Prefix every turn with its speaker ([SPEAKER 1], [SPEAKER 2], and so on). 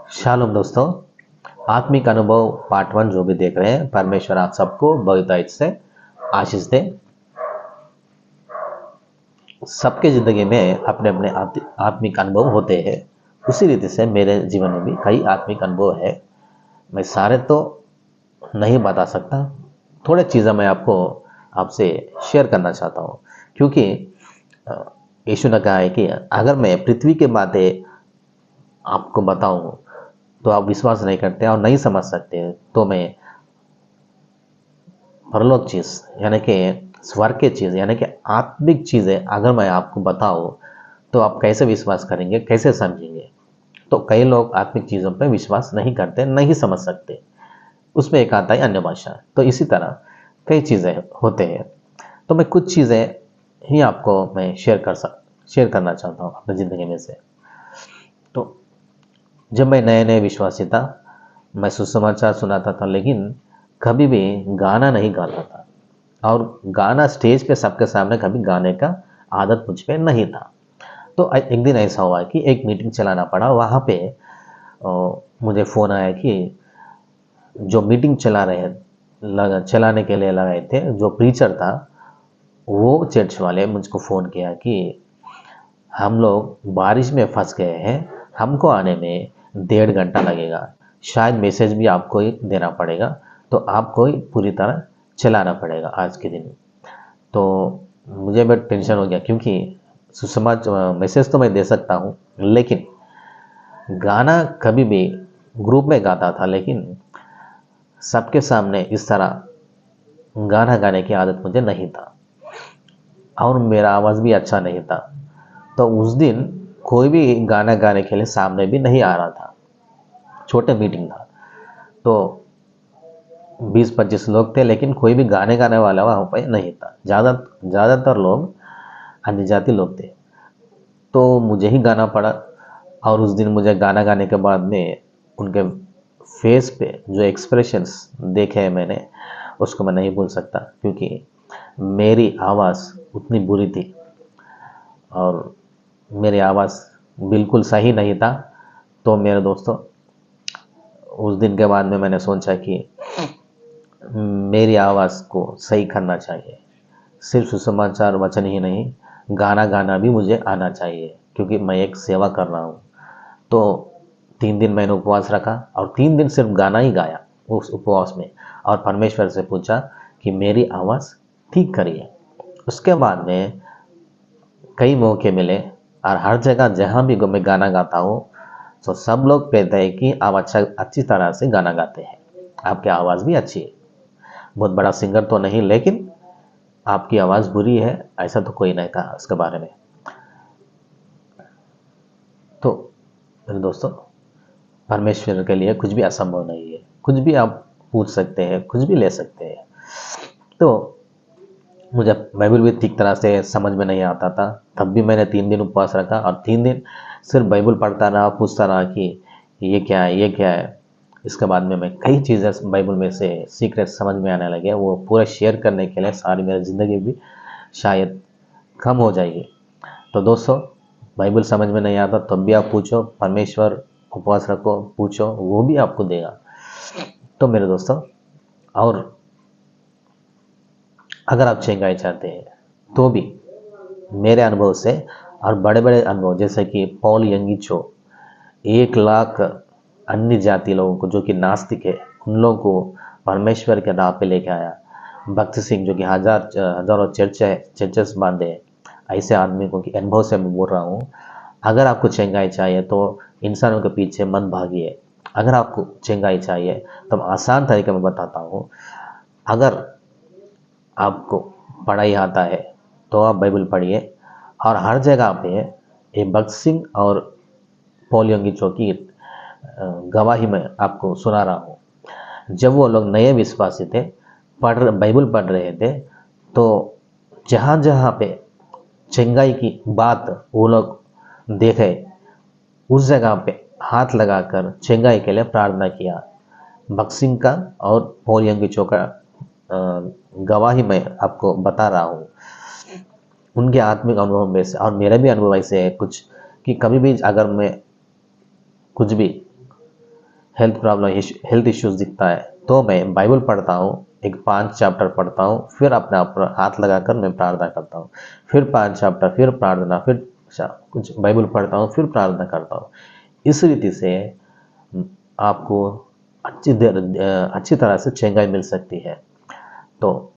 [SPEAKER 1] Shalom दोस्तों, आत्मिक अनुभव पार्ट 1 जो भी देख रहे हैं, परमेश्वर आप सबको बहुतायत से आशीष दे। सबके ज़िंदगी में अपने अपने आत्मिक अनुभव होते हैं। उसी रीति से मेरे जीवन में भी कई आत्मिक अनुभव है। मैं सारे तो नहीं बता सकता, थोड़े चीज़ें मैं आपसे शेयर करना चाहता हूँ, क्योंकि अ, यीशु ने कहा है कि अगर मैं पृथ्वी की बातें आपको बताऊं तो आप विश्वास नहीं करते और नहीं समझ सकते, तो मैं परलोक चीज़ यानी कि स्वर्ग की चीज़ यानी कि आत्मिक चीज़ें अगर मैं आपको बताऊं तो आप कैसे विश्वास करेंगे, कैसे समझेंगे। तो कई लोग आत्मिक चीज़ों पर विश्वास नहीं करते, नहीं समझ सकते। उसमें एक आता है अन्य भाषा। तो इसी तरह कई चीज़ें होते हैं। तो मैं कुछ चीज़ें ही आपको मैं शेयर करना चाहता हूँ अपनी ज़िंदगी में से। तो जब मैं नए नए विश्वासी था, मैं सुसमाचार सुनाता था, लेकिन कभी भी गाना नहीं गाता था। और गाना स्टेज पे सबके सामने कभी गाने का आदत मुझ पे नहीं था। तो एक दिन ऐसा हुआ कि एक मीटिंग चलाना पड़ा। वहाँ पे मुझे फ़ोन आया कि जो मीटिंग चलाने के लिए लगाए थे, जो प्रीचर था, वो चर्च वाले मुझको फ़ोन किया कि हम लोग बारिश में फंस गए हैं, हमको आने में 1.5 घंटा लगेगा, शायद मैसेज भी आपको ही देना पड़ेगा, तो आपको ही पूरी तरह चलाना पड़ेगा आज के दिन। तो मुझे बहुत टेंशन हो गया, क्योंकि मैसेज तो मैं दे सकता हूँ, लेकिन गाना कभी भी ग्रुप में गाता था, लेकिन सबके सामने इस तरह गाना गाने की आदत मुझे नहीं था और मेरा आवाज़ भी अच्छा नहीं था। तो उस दिन कोई भी गाना गाने के लिए सामने भी नहीं आ रहा था। छोटे मीटिंग था, तो 20-25 लोग थे, लेकिन कोई भी गाने गाने वाला वहाँ पे नहीं था। ज़्यादातर लोग अन्य जाति लोग थे। तो मुझे ही गाना पड़ा। और उस दिन मुझे गाना गाने के बाद में उनके फेस पे जो एक्सप्रेशंस देखे हैं मैंने, उसको मैं नहीं भूल सकता, क्योंकि मेरी आवाज़ उतनी बुरी थी और मेरी आवाज़ बिल्कुल सही नहीं था। तो मेरे दोस्तों, उस दिन के बाद में मैंने सोचा कि मेरी आवाज़ को सही करना चाहिए। सिर्फ सुसमाचार वचन ही नहीं, गाना गाना भी मुझे आना चाहिए, क्योंकि मैं एक सेवा कर रहा हूँ। तो 3 दिन मैंने उपवास रखा और 3 दिन सिर्फ गाना ही गाया उस उपवास में, और परमेश्वर से पूछा कि मेरी आवाज़ ठीक करिए। उसके बाद में कई मौके मिले, और हर जगह जहाँ भी मैं गाना गाता हूँ, तो सब लोग कहते हैं कि आप अच्छी तरह से गाना गाते हैं, आपकी आवाज़ भी अच्छी है। बहुत बड़ा सिंगर तो नहीं, लेकिन आपकी आवाज़ बुरी है, ऐसा तो कोई नहीं कहा उसके बारे में। तो मेरे दोस्तों, परमेश्वर के लिए कुछ भी असंभव नहीं है। कुछ भी आप पूछ सकते हैं, कुछ भी ले सकते हैं। तो मुझे बाइबल भी ठीक तरह से समझ में नहीं आता था, तब भी मैंने 3 दिन उपवास रखा और 3 दिन सिर्फ बाइबल पढ़ता रहा, पूछता रहा कि ये क्या है, ये क्या है। इसके बाद में मैं कई चीज़ें बाइबल में से सीक्रेट समझ में आने लगे। वो पूरा शेयर करने के लिए सारी मेरी ज़िंदगी भी शायद कम हो जाएगी। तो दोस्तों, बाइबल समझ में नहीं आता तब भी आप पूछो, परमेश्वर उपवास रखो, पूछो, वो भी आपको देगा। तो मेरे दोस्तों, और अगर आप चंगाई चाहते हैं तो भी मेरे अनुभव से, और बड़े बड़े अनुभव जैसे कि पॉल यंगीचो 1 लाख अन्य जाति लोगों को, जो कि नास्तिक है, उन लोगों को परमेश्वर के राह पे लेके आया। भक्त सिंह जो कि हजारों चर्चेस बांधे, ऐसे आदमी को कि अनुभव से मैं बोल रहा हूँ। अगर आपको चंगाई चाहिए तो इंसानों के पीछे मत भागिए। अगर आपको चंगाई चाहिए तो मैं आसान तरीके में बताता हूँ। अगर आपको पढ़ाई आता है तो आप बाइबल पढ़िए, और हर जगह पे ये भगत सिंह और पॉल यंगीचो की गवाही में आपको सुना रहा हूँ। जब वो लोग नए विश्वासी थे, बाइबल पढ़ रहे थे, तो जहाँ जहाँ पे चंगाई की बात वो लोग देखे, उस जगह पे हाथ लगाकर चंगाई के लिए प्रार्थना किया। भगत सिंह का और पॉल यंगीचो का गवाही मैं आपको बता रहा हूँ। उनके आत्मिक अनुभव में से, और मेरा भी अनुभव ऐसे है कुछ, कि कभी भी अगर मैं कुछ भी हेल्थ प्रॉब्लम, हेल्थ इश्यूज दिखता है, तो मैं बाइबल पढ़ता हूँ, एक 5 चैप्टर पढ़ता हूँ, फिर अपने आप पर हाथ लगाकर मैं प्रार्थना करता हूँ, फिर 5 चैप्टर, फिर प्रार्थना, फिर कुछ बाइबल पढ़ता हूँ, फिर प्रार्थना करता हूँ। इस रीति से आपको अच्छी तरह से चंगाई मिल सकती है। तो